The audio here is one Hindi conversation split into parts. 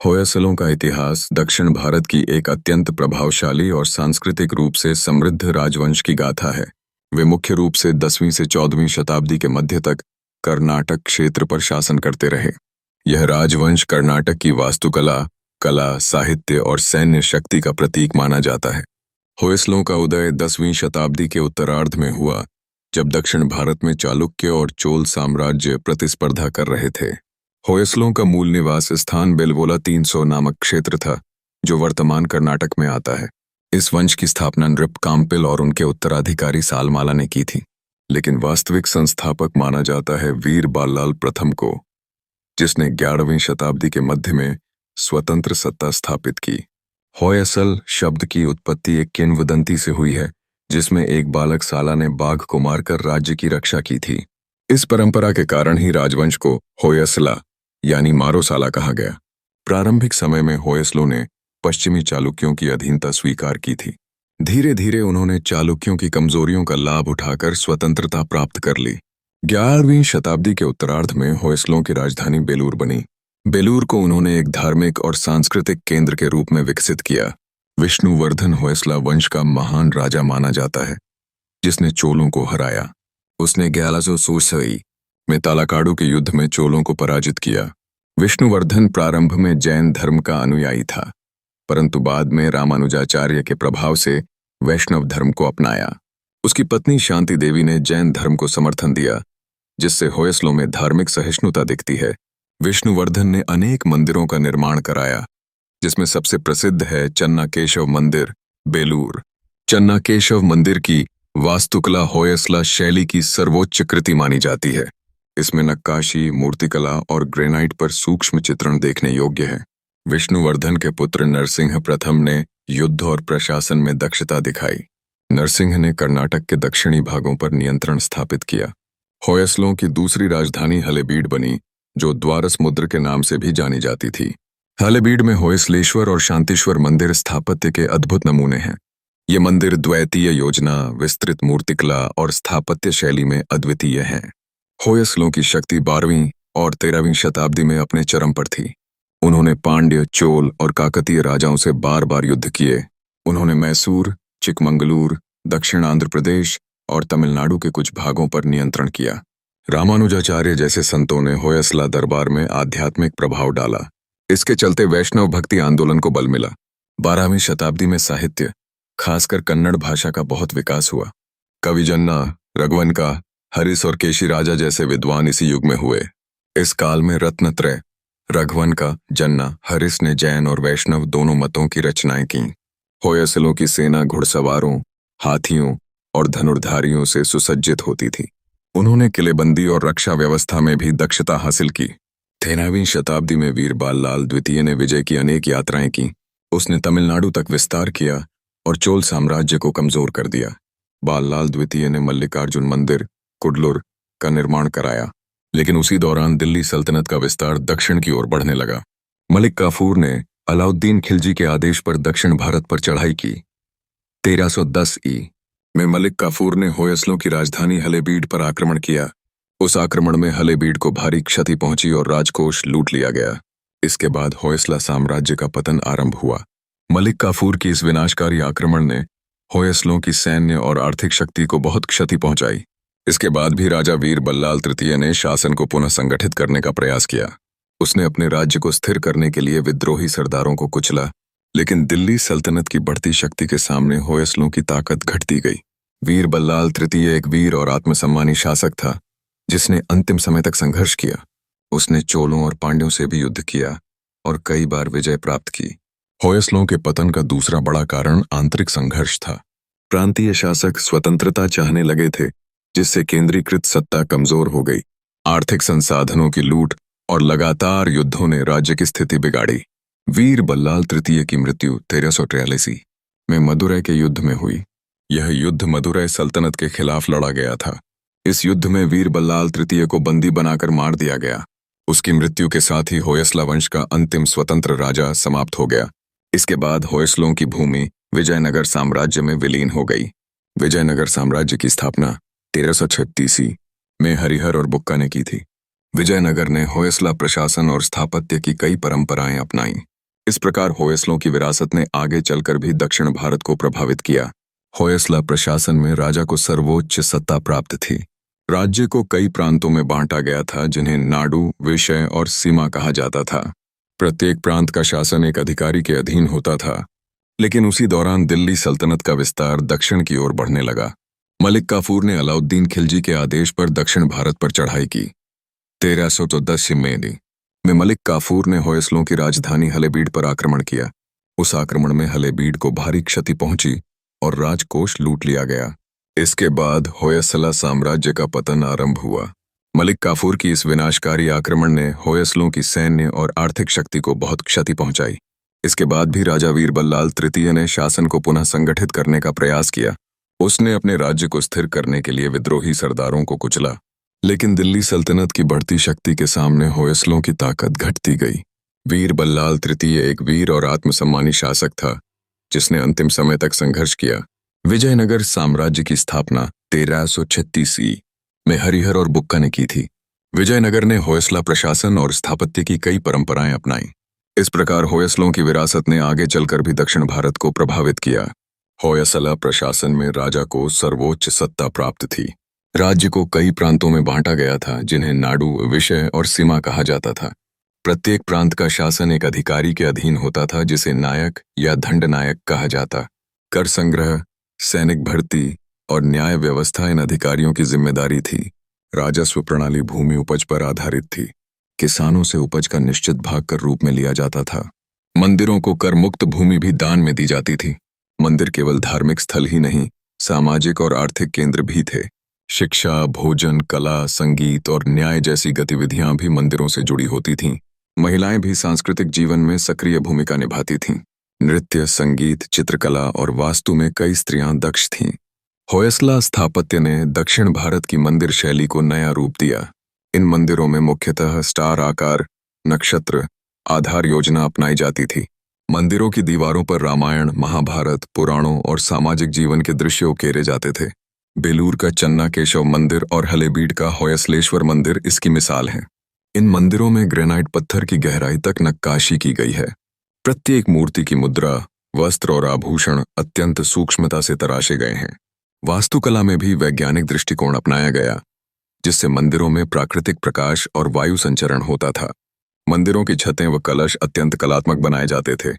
होयसलों का इतिहास दक्षिण भारत की एक अत्यंत प्रभावशाली और सांस्कृतिक रूप से समृद्ध राजवंश की गाथा है। वे मुख्य रूप से 10वीं से 14वीं शताब्दी के मध्य तक कर्नाटक क्षेत्र पर शासन करते रहे। यह राजवंश कर्नाटक की वास्तुकला, कला, साहित्य और सैन्य शक्ति का प्रतीक माना जाता है। होयसलों का उदय 10वीं शताब्दी के उत्तरार्ध में हुआ, जब दक्षिण भारत में चालुक्य और चोल साम्राज्य प्रतिस्पर्धा कर रहे थे। होयसलों का मूल निवास स्थान बेलवोला 300 नामक क्षेत्र था, जो वर्तमान कर्नाटक में आता है। इस वंश की स्थापना नृप काम्पिल और उनके उत्तराधिकारी सालमाला ने की थी, लेकिन वास्तविक संस्थापक माना जाता है वीर बाललाल प्रथम को, जिसने 11वीं शताब्दी के मध्य में स्वतंत्र सत्ता स्थापित की। होयसल शब्द की उत्पत्ति एक किंवदंती से हुई है, जिसमें एक बालक साला ने बाघ को मारकर राज्य की रक्षा की थी। इस परंपरा के कारण ही राजवंश को होयसला यानी मारोसाला कहा गया। प्रारंभिक समय में होयसलों ने पश्चिमी चालुक्यों की अधीनता स्वीकार की थी। धीरे धीरे उन्होंने चालुक्यों की कमजोरियों का लाभ उठाकर स्वतंत्रता प्राप्त कर ली। 11वीं शताब्दी के उत्तरार्ध में होयसलों की राजधानी बेलूर बनी। बेलूर को उन्होंने एक धार्मिक और सांस्कृतिक केंद्र के रूप में विकसित किया। विष्णुवर्धन होयसला वंश का महान राजा माना जाता है, जिसने चोलों को हराया। उसने 1100 में तालाकाडू के युद्ध में चोलों को पराजित किया। विष्णुवर्धन प्रारंभ में जैन धर्म का अनुयायी था, परंतु बाद में रामानुजाचार्य के प्रभाव से वैष्णव धर्म को अपनाया। उसकी पत्नी शांति देवी ने जैन धर्म को समर्थन दिया, जिससे होयसलों में धार्मिक सहिष्णुता दिखती है। विष्णुवर्धन ने अनेक मंदिरों का निर्माण कराया, जिसमें सबसे प्रसिद्ध है चन्नाकेशव मंदिर, बेलूर। चन्नाकेशव मंदिर की वास्तुकला होयसला शैली की सर्वोच्च कृति मानी जाती है। इसमें नक्काशी, मूर्तिकला और ग्रेनाइट पर सूक्ष्म चित्रण देखने योग्य है। विष्णुवर्धन के पुत्र नरसिंह प्रथम ने युद्ध और प्रशासन में दक्षता दिखाई। नरसिंह ने कर्नाटक के दक्षिणी भागों पर नियंत्रण स्थापित किया। होयसलों की दूसरी राजधानी हलेबीड बनी, जो द्वारसमुद्र के नाम से भी जानी जाती थी। हलेबीड में होयसलेश्वर और शांतिश्वर मंदिर स्थापत्य के अद्भुत नमूने हैं। ये मंदिर द्वैतीय योजना, विस्तृत मूर्तिकला और स्थापत्य शैली में अद्वितीय हैं। होयसलों की शक्ति 12वीं और 13वीं शताब्दी में अपने चरम पर थी। उन्होंने पांड्य, चोल और काकतीय राजाओं से बार बार युद्ध किए। उन्होंने मैसूर, चिकमंगलूर, दक्षिण आंध्र प्रदेश और तमिलनाडु के कुछ भागों पर नियंत्रण किया। रामानुजाचार्य जैसे संतों ने होयसला दरबार में आध्यात्मिक प्रभाव डाला। इसके चलते वैष्णव भक्ति आंदोलन को बल मिला। 12वीं शताब्दी में साहित्य, खासकर कन्नड़ भाषा का बहुत विकास हुआ। कवि जन्ना, रघुवंका, हरिस और केशी राजा जैसे विद्वान इसी युग में हुए। इस काल में रत्नत्रय रघुवंका, जन्ना, हरिस ने जैन और वैष्णव दोनों मतों की रचनाएं की। होयसलों की सेना घुड़सवारों, हाथियों और धनुर्धारियों से सुसज्जित होती थी। उन्होंने किलेबंदी और रक्षा व्यवस्था में भी दक्षता हासिल की। 13वीं शताब्दी में वीर बाललाल द्वितीय ने विजय की अनेक यात्राएं की। उसने तमिलनाडु तक विस्तार किया और चोल साम्राज्य को कमजोर कर दिया। बाललाल द्वितीय ने मल्लिकार्जुन मंदिर, कुडलुर का निर्माण कराया, लेकिन उसी दौरान दिल्ली सल्तनत का विस्तार दक्षिण की ओर बढ़ने लगा। मलिक काफूर ने अलाउद्दीन खिलजी के आदेश पर दक्षिण भारत पर चढ़ाई की। 1310 में मलिक काफूर ने होयसलों की राजधानी हलेबीड पर आक्रमण किया। उस आक्रमण में हलेबीड को भारी क्षति पहुंची और राजकोष लूट लिया गया। इसके बाद होयसला साम्राज्य का पतन आरंभ हुआ। मलिक काफूर की इस विनाशकारी आक्रमण ने होयसलों की सैन्य और आर्थिक शक्ति को बहुत क्षति पहुंचाई। इसके बाद भी राजा वीर बल्लाल तृतीय ने शासन को पुनः संगठित करने का प्रयास किया। उसने अपने राज्य को स्थिर करने के लिए विद्रोही सरदारों को कुचला, लेकिन दिल्ली सल्तनत की बढ़ती शक्ति के सामने होयसलों की ताकत घटती गई। वीर बल्लाल तृतीय एक वीर और आत्मसम्मानी शासक था, जिसने अंतिम समय तक संघर्ष किया। उसने चोलों और पांड्यों से भी युद्ध किया और कई बार विजय प्राप्त की। होयसलों के पतन का दूसरा बड़ा कारण आंतरिक संघर्ष था। प्रांतीय शासक स्वतंत्रता चाहने लगे थे, जिससे केंद्रीकृत सत्ता कमजोर हो गई। आर्थिक संसाधनों की लूट और लगातार युद्धों ने राज्य की स्थिति बिगाड़ी। वीर बल्लाल तृतीय की मृत्यु 1343 में मदुरै के युद्ध में हुई। यह युद्ध मदुरै सल्तनत के खिलाफ लड़ा गया था। इस युद्ध में वीर बल्लाल तृतीय को बंदी बनाकर मार दिया गया। उसकी मृत्यु के साथ ही होयसला वंश का अंतिम स्वतंत्र राजा समाप्त हो गया। इसके बाद होयसलों की भूमि विजयनगर साम्राज्य में विलीन हो गई। विजयनगर साम्राज्य की स्थापना 1336 में हरिहर और बुक्का ने की थी। विजयनगर ने होयसला प्रशासन और स्थापत्य की कई परंपराएं अपनाईं। इस प्रकार होयसलों की विरासत ने आगे चलकर भी दक्षिण भारत को प्रभावित किया। होयसला प्रशासन में राजा को सर्वोच्च सत्ता प्राप्त थी। राज्य को कई प्रांतों में बांटा गया था, जिन्हें नाडु, विषय और सीमा कहा जाता था। प्रत्येक प्रांत का शासन एक अधिकारी के अधीन होता था। लेकिन उसी दौरान दिल्ली सल्तनत का विस्तार दक्षिण की ओर बढ़ने लगा। मलिक काफूर ने अलाउद्दीन खिलजी के आदेश पर दक्षिण भारत पर चढ़ाई की। 1314 में मलिक काफूर ने होयसलों की राजधानी हलेबीड पर आक्रमण किया। उस आक्रमण में हलेबीड को भारी क्षति पहुंची और राजकोष लूट लिया गया। इसके बाद होयसला साम्राज्य का पतन आरंभ हुआ। मलिक काफूर की इस विनाशकारी आक्रमण ने होयसलों की सैन्य और आर्थिक शक्ति को बहुत क्षति पहुंचाई। इसके बाद भी राजा वीरबल्लाल तृतीय ने शासन को पुनः संगठित करने का प्रयास किया। उसने अपने राज्य को स्थिर करने के लिए विद्रोही सरदारों को कुचला, लेकिन दिल्ली सल्तनत की बढ़ती शक्ति के सामने होयसलों की ताकत घटती गई। वीरबल्लाल तृतीय एक वीर और आत्मसम्मानी शासक था, जिसने अंतिम समय तक संघर्ष किया। विजयनगर साम्राज्य की स्थापना 1336 में हरिहर और बुक्का ने की थी। विजयनगर ने होयसला प्रशासन और स्थापत्य की कई परंपराएं अपनाई। इस प्रकार होयसलों की विरासत ने आगे चलकर भी दक्षिण भारत को प्रभावित किया। होयसला प्रशासन में राजा को सर्वोच्च सत्ता प्राप्त थी। राज्य को कई प्रांतों में बांटा गया था, जिन्हें नाडु, विषय और सीमा कहा जाता था। प्रत्येक प्रांत का शासन एक अधिकारी के अधीन होता था, जिसे नायक या दंडनायक कहा जाता। कर संग्रह, सैनिक भर्ती और न्याय व्यवस्था इन अधिकारियों की जिम्मेदारी थी। राजस्व प्रणाली भूमि उपज पर आधारित थी। किसानों से उपज का निश्चित भाग कर रूप में लिया जाता था। मंदिरों को कर मुक्त भूमि भी दान में दी जाती थी। मंदिर केवल धार्मिक स्थल ही नहीं, सामाजिक और आर्थिक केंद्र भी थे। शिक्षा, भोजन, कला, संगीत और न्याय जैसी गतिविधियां भी मंदिरों से जुड़ी होती थीं। महिलाएं भी सांस्कृतिक जीवन में सक्रिय भूमिका निभाती थीं। नृत्य, संगीत, चित्रकला और वास्तु में कई स्त्रियां दक्ष थीं। होयसला स्थापत्य ने दक्षिण भारत की मंदिर शैली को नया रूप दिया। इन मंदिरों में मुख्यतः स्टार आकार, नक्षत्र, आधार योजना अपनाई जाती थी। मंदिरों की दीवारों पर रामायण, महाभारत, पुराणों और सामाजिक जीवन के दृश्य उकेरे जाते थे। बेलूर का चन्ना केशव मंदिर और हलेबीड का होयसलेश्वर मंदिर इसकी मिसाल हैं। इन मंदिरों में ग्रेनाइट पत्थर की गहराई तक नक्काशी की गई है। प्रत्येक मूर्ति की मुद्रा, वस्त्र और आभूषण अत्यंत सूक्ष्मता से तराशे गए हैं। वास्तुकला में भी वैज्ञानिक दृष्टिकोण अपनाया गया, जिससे मंदिरों में प्राकृतिक प्रकाश और वायु संचरण होता था। मंदिरों की छतें व कलश अत्यंत कलात्मक बनाए जाते थे।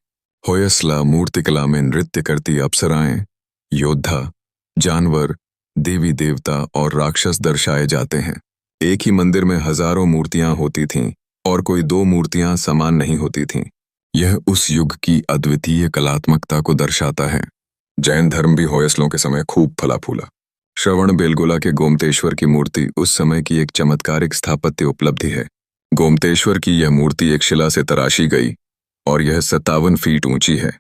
होयसला मूर्तिकला में नृत्य करती अप्सराएं, योद्धा, जानवर, देवी देवता और राक्षस दर्शाए जाते हैं। एक ही मंदिर में हजारों मूर्तियां होती थीं और कोई दो मूर्तियां समान नहीं होती थीं। यह उस युग की अद्वितीय कलात्मकता को दर्शाता है। जैन धर्म भी होयसलों के समय खूब फला फूला। श्रवण बेलगोला के गोमतेश्वर की मूर्ति उस समय की एक चमत्कारिक स्थापत्य उपलब्धि है। गोमतेश्वर की यह मूर्ति एक शिला से तराशी गई और यह 57 फीट ऊंची है।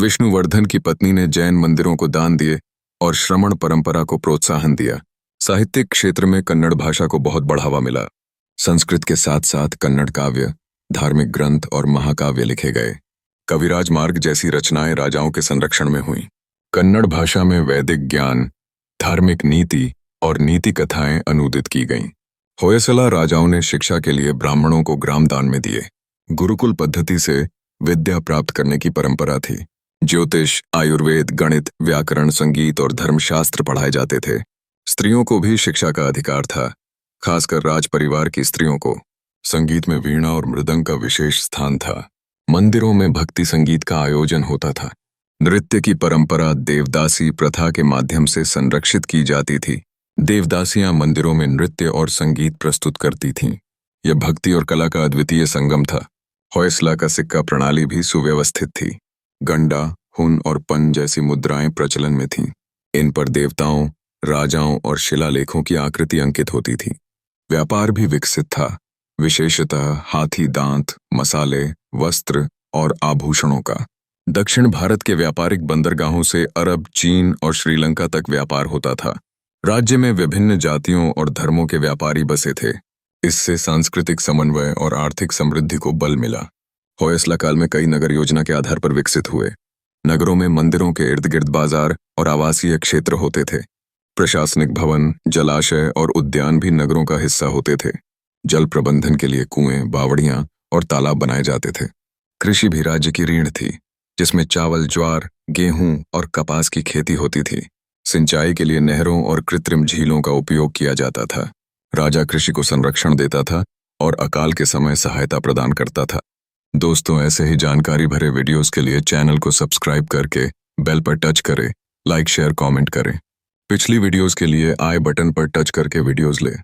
विष्णुवर्धन की पत्नी ने जैन मंदिरों को दान दिए और श्रमण परंपरा को प्रोत्साहन दिया। साहित्यिक क्षेत्र में कन्नड़ भाषा को बहुत बढ़ावा मिला। संस्कृत के साथ साथ कन्नड़ काव्य, धार्मिक ग्रंथ और महाकाव्य लिखे गए। कविराज मार्ग जैसी रचनाएं राजाओं के संरक्षण में हुईं। कन्नड़ भाषा में वैदिक ज्ञान, धार्मिक नीति और नीति कथाएं अनूदित की गईं। होयसला राजाओं ने शिक्षा के लिए ब्राह्मणों को ग्राम दान में दिए। गुरुकुल पद्धति से विद्या प्राप्त करने की परंपरा थी। ज्योतिष, आयुर्वेद, गणित, व्याकरण, संगीत और धर्मशास्त्र पढ़ाए जाते थे। स्त्रियों को भी शिक्षा का अधिकार था, खासकर राज परिवार की स्त्रियों को। संगीत में वीणा और मृदंग का विशेष स्थान था। मंदिरों में भक्ति संगीत का आयोजन होता था। नृत्य की परंपरा देवदासी प्रथा के माध्यम से संरक्षित की जाती थी। देवदासियां मंदिरों में नृत्य और संगीत प्रस्तुत करती थीं। यह भक्ति और कला का अद्वितीय संगम था। होयसला का सिक्का प्रणाली भी सुव्यवस्थित थी। गंडा, हुन और पन जैसी मुद्राएं प्रचलन में थीं। इन पर देवताओं, राजाओं और शिलालेखों की आकृति अंकित होती थी। व्यापार भी विकसित था, विशेषतः हाथी दांत, मसाले, वस्त्र और आभूषणों का। दक्षिण भारत के व्यापारिक बंदरगाहों से अरब, चीन और श्रीलंका तक व्यापार होता था। राज्य में विभिन्न जातियों और धर्मों के व्यापारी बसे थे। इससे सांस्कृतिक समन्वय और आर्थिक समृद्धि को बल मिला। होयसला काल में कई नगर योजना के आधार पर विकसित हुए। नगरों में मंदिरों के इर्द गिर्द बाजार और आवासीय क्षेत्र होते थे। प्रशासनिक भवन, जलाशय और उद्यान भी नगरों का हिस्सा होते थे। जल प्रबंधन के लिए कुएं, बावड़ियां और तालाब बनाए जाते थे। कृषि भी राज्य की रीढ़ थी, जिसमें चावल, ज्वार, गेहूं और कपास की खेती होती थी। सिंचाई के लिए नहरों और कृत्रिम झीलों का उपयोग किया जाता था। राजा कृषि को संरक्षण देता था और अकाल के समय सहायता प्रदान करता था। दोस्तों, ऐसे ही जानकारी भरे वीडियोस के लिए चैनल को सब्सक्राइब करके बेल पर टच करें, लाइक, शेयर, कमेंट करें। पिछली वीडियोस के लिए आई बटन पर टच करके वीडियोस लें।